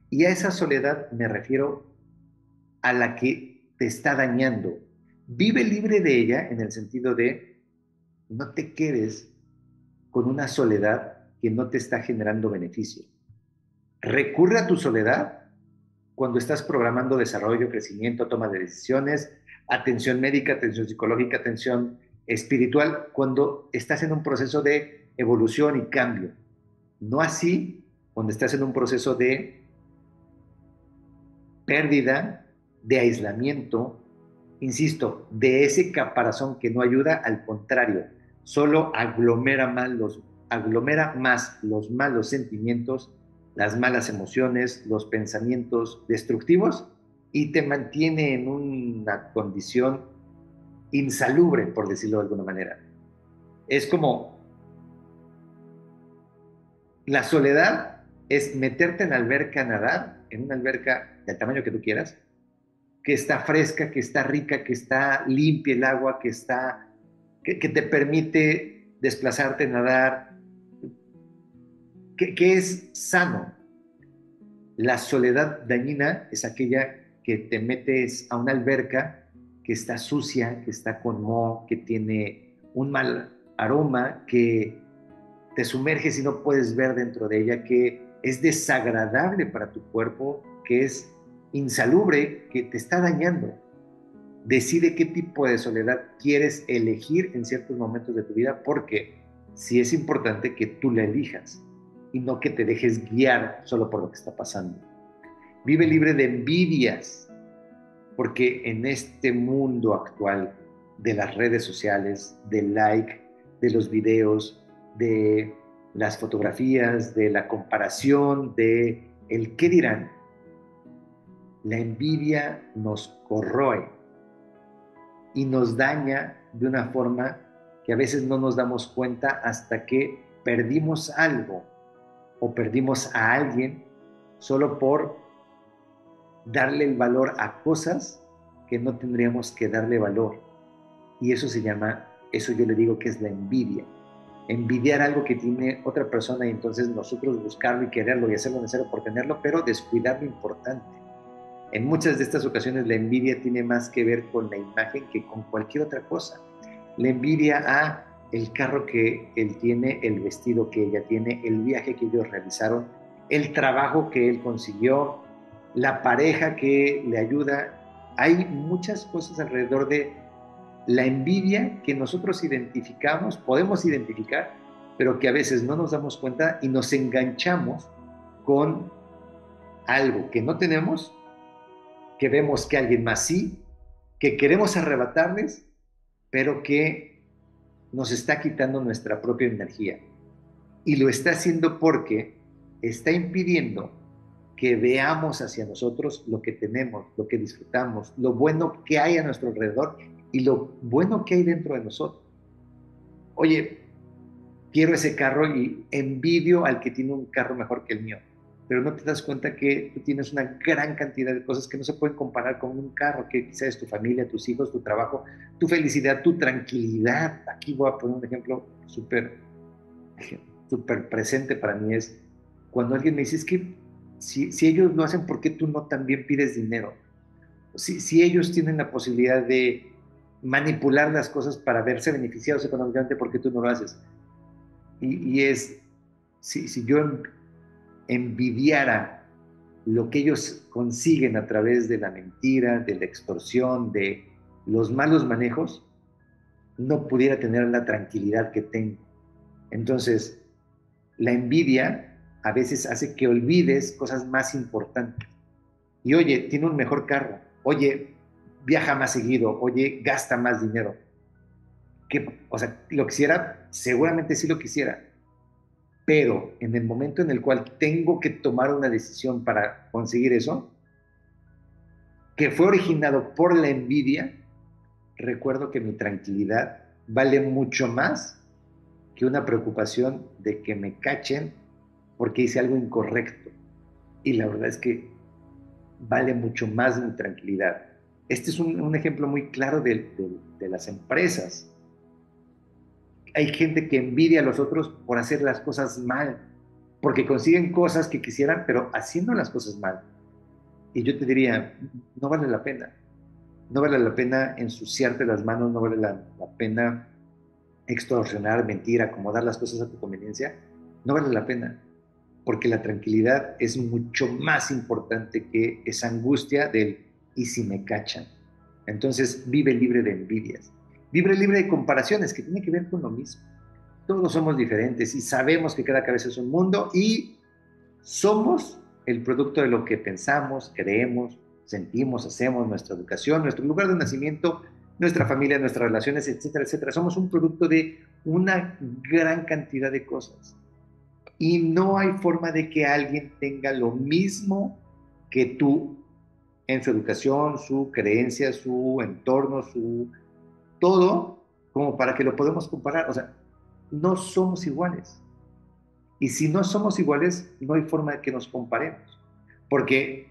Y a esa soledad me refiero a la que te está dañando. Vive libre de ella en el sentido de no te quedes con una soledad que no te está generando beneficio. Recurre a tu soledad cuando estás programando desarrollo, crecimiento, toma de decisiones, atención médica, atención psicológica, atención espiritual, cuando estás en un proceso de evolución y cambio. No así cuando estás en un proceso de pérdida, de aislamiento, insisto, de ese caparazón que no ayuda, al contrario, solo aglomera más los malos sentimientos, las malas emociones, los pensamientos destructivos y te mantiene en una condición insalubre, por decirlo de alguna manera. Es como la soledad es meterte en la alberca a nadar, en una alberca del tamaño que tú quieras, que está fresca, que está rica, que está limpia el agua, que te permite desplazarte, nadar, que es sano. La soledad dañina es aquella que te metes a una alberca que está sucia, que está con moho, que tiene un mal aroma, que te sumerges y no puedes ver dentro de ella, que es desagradable para tu cuerpo, que es insalubre, que te está dañando. Decide qué tipo de soledad quieres elegir en ciertos momentos de tu vida, porque sí es importante que tú la elijas y no que te dejes guiar solo por lo que está pasando. Vive libre de envidias, porque en este mundo actual de las redes sociales, del like, de los videos, de las fotografías, de la comparación, de el qué dirán, la envidia nos corroe y nos daña de una forma que a veces no nos damos cuenta hasta que perdimos algo o perdimos a alguien solo por darle el valor a cosas que no tendríamos que darle valor. Y eso se llama, eso yo le digo que es la envidia. Envidiar algo que tiene otra persona y entonces nosotros buscarlo y quererlo y hacerlo necesario por tenerlo, pero descuidar lo importante. En muchas de estas ocasiones la envidia tiene más que ver con la imagen que con cualquier otra cosa. La envidia a el carro que él tiene, el vestido que ella tiene, el viaje que ellos realizaron, el trabajo que él consiguió, la pareja que le ayuda. Hay muchas cosas alrededor de la envidia que nosotros identificamos, podemos identificar, pero que a veces no nos damos cuenta y nos enganchamos con algo que no tenemos, que vemos que alguien más sí, que queremos arrebatarles, pero que nos está quitando nuestra propia energía. Y lo está haciendo porque está impidiendo que veamos hacia nosotros lo que tenemos, lo que disfrutamos, lo bueno que hay a nuestro alrededor y lo bueno que hay dentro de nosotros. Oye, quiero ese carro y envidio al que tiene un carro mejor que el mío, pero no te das cuenta que tú tienes una gran cantidad de cosas que no se pueden comparar con un carro, que quizás es tu familia, tus hijos, tu trabajo, tu felicidad, tu tranquilidad. Aquí voy a poner un ejemplo súper presente para mí, es cuando alguien me dice, es que si ellos lo hacen, ¿por qué tú no también pides dinero? Si ellos tienen la posibilidad de manipular las cosas para verse beneficiados económicamente, ¿por qué tú no lo haces? Y es, si yo envidiara lo que ellos consiguen a través de la mentira, de la extorsión, de los malos manejos, no pudiera tener la tranquilidad que tengo. Entonces, la envidia a veces hace que olvides cosas más importantes. Y oye, tiene un mejor carro, oye, viaja más seguido, oye, gasta más dinero. O sea, lo quisiera, seguramente sí lo quisiera, pero en el momento en el cual tengo que tomar una decisión para conseguir eso, que fue originado por la envidia, recuerdo que mi tranquilidad vale mucho más que una preocupación de que me cachen porque hice algo incorrecto. Y la verdad es que vale mucho más mi tranquilidad. Este es un ejemplo muy claro de las empresas. Hay gente que envidia a los otros por hacer las cosas mal, porque consiguen cosas que quisieran, pero haciendo las cosas mal. Y yo te diría, no vale la pena. No vale la pena ensuciarte las manos, no vale la pena extorsionar, mentir, acomodar las cosas a tu conveniencia. No vale la pena, porque la tranquilidad es mucho más importante que esa angustia del ¿y si me cachan? Entonces vive libre de envidias, vive libre de comparaciones, que tiene que ver con lo mismo. Todos somos diferentes y sabemos que cada cabeza es un mundo y somos el producto de lo que pensamos, creemos, sentimos, hacemos, nuestra educación, nuestro lugar de nacimiento, nuestra familia, nuestras relaciones, etcétera, etcétera. Somos un producto de una gran cantidad de cosas. Y no hay forma de que alguien tenga lo mismo que tú en su educación, su creencia, su entorno, su todo, como para que lo podamos comparar. O sea, no somos iguales. Y si no somos iguales, no hay forma de que nos comparemos. Porque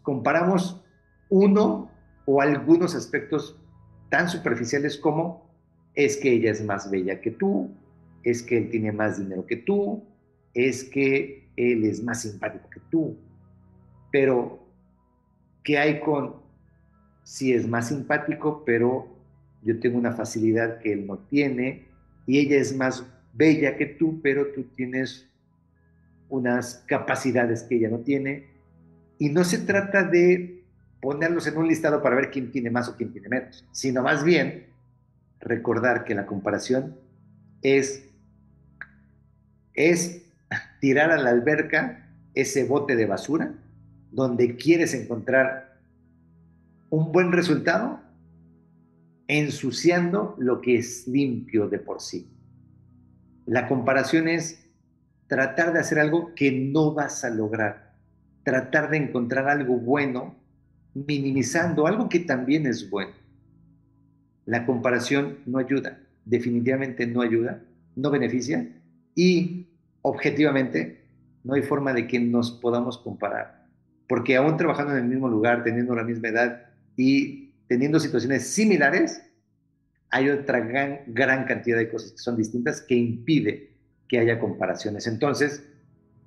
comparamos uno o algunos aspectos tan superficiales como es que ella es más bella que tú, es que él tiene más dinero que tú, es que él es más simpático que tú. Pero, ¿qué hay con si es más simpático, pero yo tengo una facilidad que él no tiene, y ella es más bella que tú, pero tú tienes unas capacidades que ella no tiene? Y no se trata de ponerlos en un listado para ver quién tiene más o quién tiene menos, sino más bien recordar que la comparación es tirar a la alberca ese bote de basura donde quieres encontrar un buen resultado ensuciando lo que es limpio de por sí. La comparación es tratar de hacer algo que no vas a lograr, tratar de encontrar algo bueno minimizando algo que también es bueno. La comparación no ayuda, definitivamente no ayuda, no beneficia, y objetivamente no hay forma de que nos podamos comparar, porque aún trabajando en el mismo lugar, teniendo la misma edad y teniendo situaciones similares, hay otra gran cantidad de cosas que son distintas que impide que haya comparaciones. Entonces,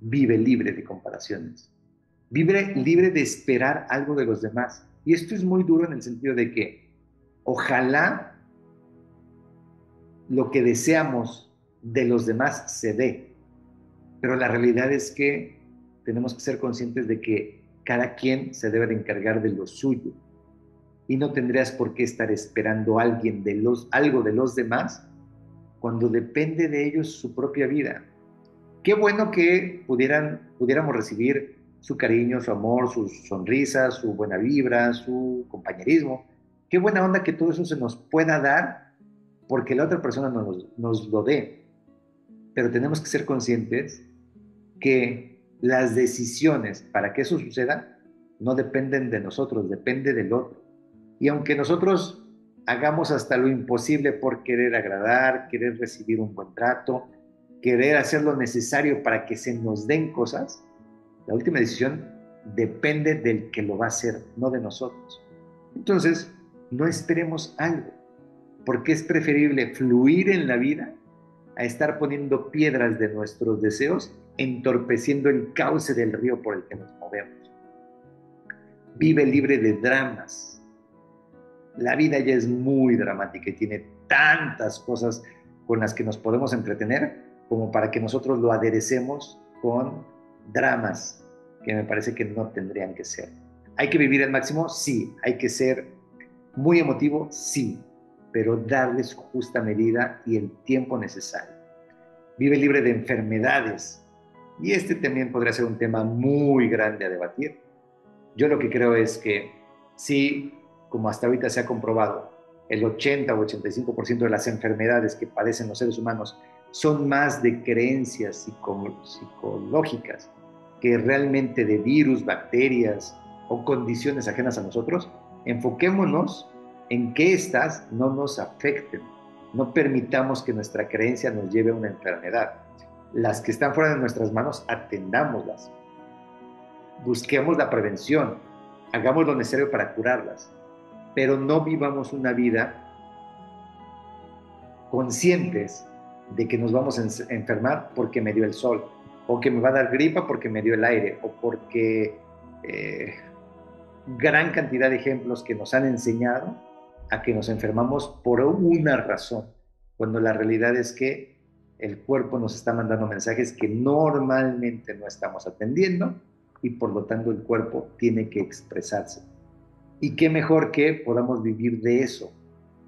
vive libre de comparaciones, vive libre de esperar algo de los demás. Y esto es muy duro en el sentido de que ojalá lo que deseamos de los demás se dé, pero la realidad es que tenemos que ser conscientes de que cada quien se debe de encargar de lo suyo, y no tendrías por qué estar esperando algo de los demás cuando depende de ellos su propia vida. Qué bueno que pudiéramos recibir su cariño, su amor, sus sonrisas, su buena vibra, su compañerismo. Qué buena onda que todo eso se nos pueda dar porque la otra persona nos lo dé. Pero tenemos que ser conscientes que las decisiones para que eso suceda no dependen de nosotros, depende del otro. Y aunque nosotros hagamos hasta lo imposible por querer agradar, querer recibir un buen trato, querer hacer lo necesario para que se nos den cosas, la última decisión depende del que lo va a hacer, no de nosotros. Entonces, no esperemos algo, porque es preferible fluir en la vida a estar poniendo piedras de nuestros deseos, entorpeciendo el cauce del río por el que nos movemos. Vive libre de dramas. La vida ya es muy dramática y tiene tantas cosas con las que nos podemos entretener como para que nosotros lo aderecemos con dramas que me parece que no tendrían que ser. ¿Hay que vivir al máximo? Sí. ¿Hay que ser muy emotivo? Sí. Pero darle su justa medida y el tiempo necesario. Vive libre de enfermedades. Y este también podría ser un tema muy grande a debatir. Yo lo que creo es que sí, como hasta ahorita se ha comprobado, el 80 o 85% de las enfermedades que padecen los seres humanos son más de creencias psicológicas que realmente de virus, bacterias o condiciones ajenas a nosotros, enfoquémonos en que éstas no nos afecten. No permitamos que nuestra creencia nos lleve a una enfermedad. Las que están fuera de nuestras manos, atendámoslas. Busquemos la prevención, hagamos lo necesario para curarlas, pero no vivamos una vida conscientes de que nos vamos a enfermar porque me dio el sol, o que me va a dar gripa porque me dio el aire, o porque gran cantidad de ejemplos que nos han enseñado a que nos enfermamos por una razón, cuando la realidad es que el cuerpo nos está mandando mensajes que normalmente no estamos atendiendo y por lo tanto el cuerpo tiene que expresarse. Y qué mejor que podamos vivir de eso,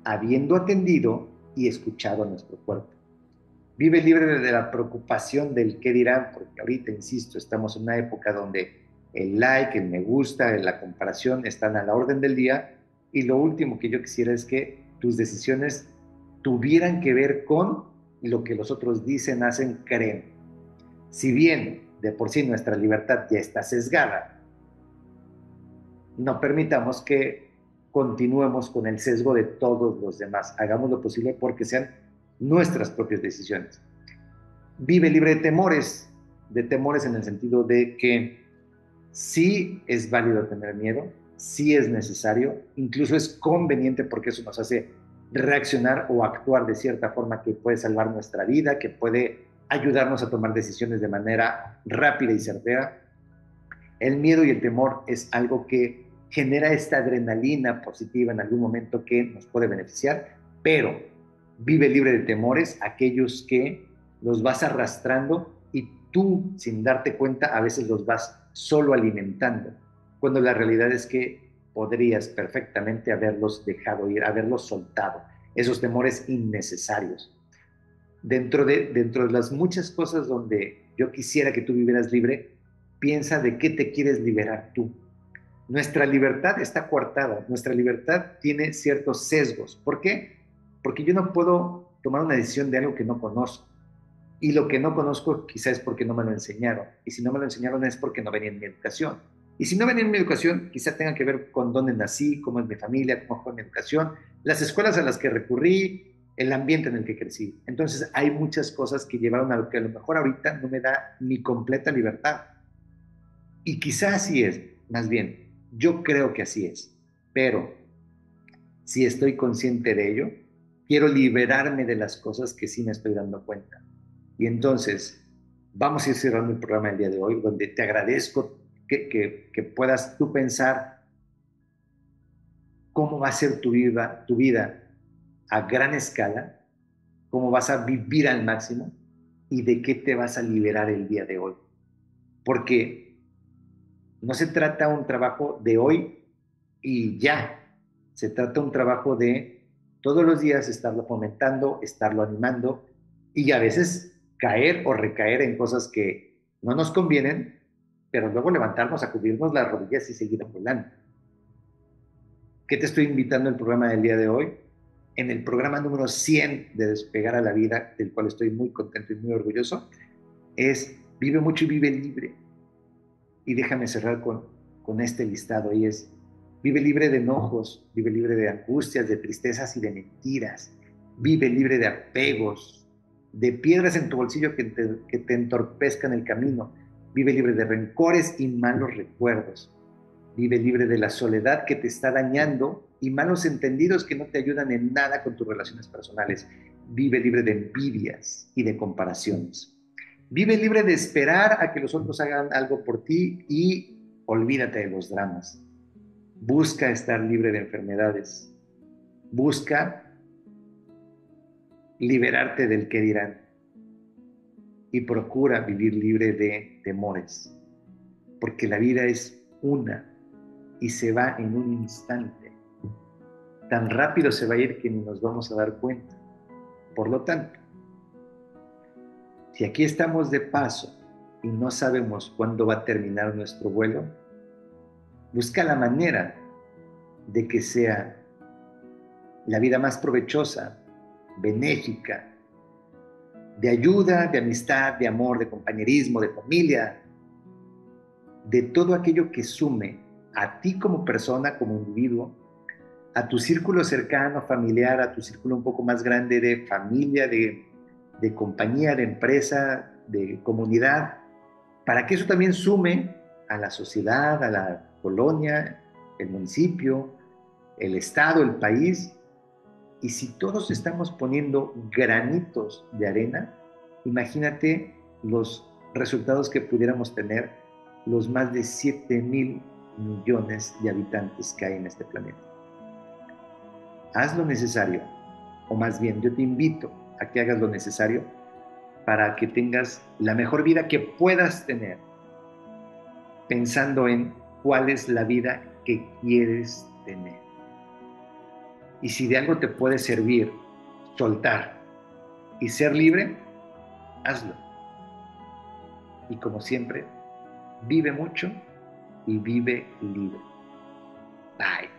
habiendo atendido y escuchado a nuestro cuerpo. Vive libre de la preocupación del qué dirán, porque ahorita, insisto, estamos en una época donde el like, el me gusta, la comparación están a la orden del día, y lo último que yo quisiera es que tus decisiones tuvieran que ver con lo que los otros dicen, hacen, creen. Si bien de por sí nuestra libertad ya está sesgada, no permitamos que continuemos con el sesgo de todos los demás. Hagamos lo posible porque sean nuestras propias decisiones. Vive libre de temores en el sentido de que sí es válido tener miedo, sí es necesario, incluso es conveniente porque eso nos hace reaccionar o actuar de cierta forma que puede salvar nuestra vida, que puede ayudarnos a tomar decisiones de manera rápida y certera. El miedo y el temor es algo que genera esta adrenalina positiva en algún momento que nos puede beneficiar, pero vive libre de temores, aquellos que los vas arrastrando y tú, sin darte cuenta, a veces los vas solo alimentando, cuando la realidad es que podrías perfectamente haberlos dejado ir, haberlos soltado, esos temores innecesarios. Dentro de las muchas cosas donde yo quisiera que tú vivieras libre, piensa de qué te quieres liberar tú. Nuestra libertad está coartada, nuestra libertad tiene ciertos sesgos. ¿Por qué? Porque yo no puedo tomar una decisión de algo que no conozco. Y lo que no conozco quizás es porque no me lo enseñaron. Y si no me lo enseñaron es porque no venía en mi educación. Y si no venía en mi educación, quizá tenga que ver con dónde nací, cómo es mi familia, cómo fue mi educación, las escuelas a las que recurrí, el ambiente en el que crecí. Entonces hay muchas cosas que llevaron a lo que a lo mejor ahorita no me da mi completa libertad. Y quizá así es, más bien, yo creo que así es. Pero si estoy consciente de ello, quiero liberarme de las cosas que sí me estoy dando cuenta. Y entonces, vamos a ir cerrando el programa del día de hoy, donde te agradezco que puedas tú pensar cómo va a ser tu vida a gran escala, cómo vas a vivir al máximo y de qué te vas a liberar el día de hoy. Porque no se trata un trabajo de hoy y ya, se trata un trabajo de todos los días estarlo fomentando, estarlo animando y a veces caer o recaer en cosas que no nos convienen, pero luego levantarnos, sacudirnos las rodillas y seguir volando. ¿Qué te estoy invitando al programa del día de hoy? En el programa número 100 de Despegar a la Vida, del cual estoy muy contento y muy orgulloso, es vive mucho y vive libre. Y déjame cerrar con este listado, y es vive libre de enojos, vive libre de angustias, de tristezas y de mentiras, vive libre de apegos, de piedras en tu bolsillo que te entorpezcan el camino, vive libre de rencores y malos recuerdos, vive libre de la soledad que te está dañando y malos entendidos que no te ayudan en nada con tus relaciones personales, vive libre de envidias y de comparaciones. Vive libre de esperar a que los otros hagan algo por ti y olvídate de los dramas. Busca estar libre de enfermedades. Busca liberarte del qué dirán. Y procura vivir libre de temores. Porque la vida es una y se va en un instante. Tan rápido se va a ir que ni nos vamos a dar cuenta. Por lo tanto, si aquí estamos de paso y no sabemos cuándo va a terminar nuestro vuelo, busca la manera de que sea la vida más provechosa, benéfica, de ayuda, de amistad, de amor, de compañerismo, de familia, de todo aquello que sume a ti como persona, como individuo, a tu círculo cercano, familiar, a tu círculo un poco más grande de familia, de compañía, de empresa, de comunidad, para que eso también sume a la sociedad, a la colonia, el municipio, el estado, el país. Y si todos estamos poniendo granitos de arena, imagínate los resultados que pudiéramos tener los más de 7,000 millones de habitantes que hay en este planeta. Haz lo necesario, o más bien yo te invito a que hagas lo necesario para que tengas la mejor vida que puedas tener, pensando en cuál es la vida que quieres tener. Y si de algo te puede servir soltar y ser libre, hazlo. Y como siempre, vive mucho y vive libre. Bye.